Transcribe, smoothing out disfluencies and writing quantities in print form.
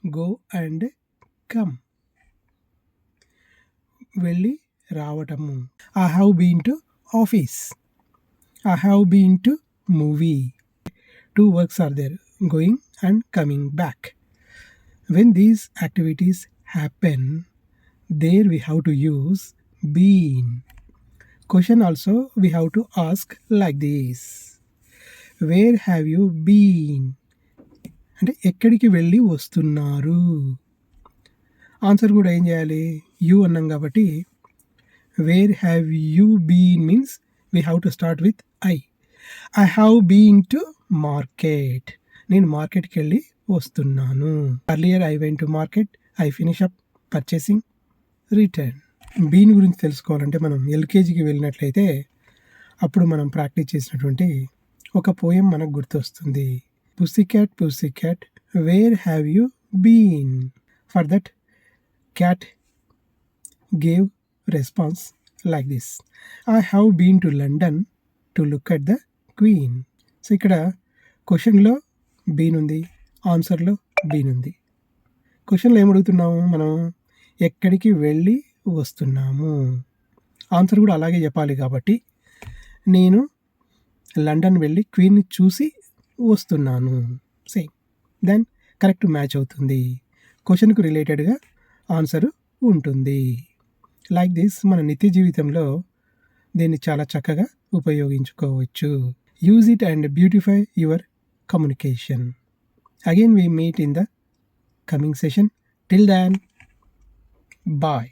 go and come. వెళ్ళి రావటము. I have been to office. I have been to movie. Two works are there, going and coming back. When these activities happen, there we have to use been. Question also we have to ask like this. Where have you been? అంటే ఎక్కడికి వెళ్ళి వస్తున్నారు. Answer కూడా ఏం చేయాలి? You అన్నాం కాబట్టి where have you been means we have to start with I. I have been to market. నేను మార్కెట్కి వెళ్ళి వస్తున్నాను. Earlier I went to market. I finish up purchasing, return. Been గురించి తెలుసుకోవాలంటే మనం ఎల్కేజీకి వెళ్ళినట్లయితే అప్పుడు మనం ప్రాక్టీస్ చేసినటువంటి ఒక పోయం మనకు గుర్తొస్తుంది. Pussy cat, pussy cat, where have you been? For that cat gave response like this. I have been to London to look at the queen. So ఇక్కడ క్వశ్చన్లో బీన్ ఉంది, ఆన్సర్లో బీన్ ఉంది. క్వశ్చన్లో ఏమడుగుతున్నాము మనం? ఎక్కడికి వెళ్ళి వస్తున్నాము. ఆన్సర్ కూడా అలాగే చెప్పాలి కాబట్టి నేను లండన్ వెళ్ళి క్వీన్ని చూసి వస్తున్నాను. సేమ్ దెన్ కరెక్ట్ మ్యాచ్ అవుతుంది. క్వశ్చన్కు రిలేటెడ్గా ఆన్సరు ఉంటుంది. లైక్ దిస్ మన నిత్య జీవితంలో దీన్ని చాలా చక్కగా ఉపయోగించుకోవచ్చు. Use it and beautify your communication. Again we meet in the coming session. Till then, bye.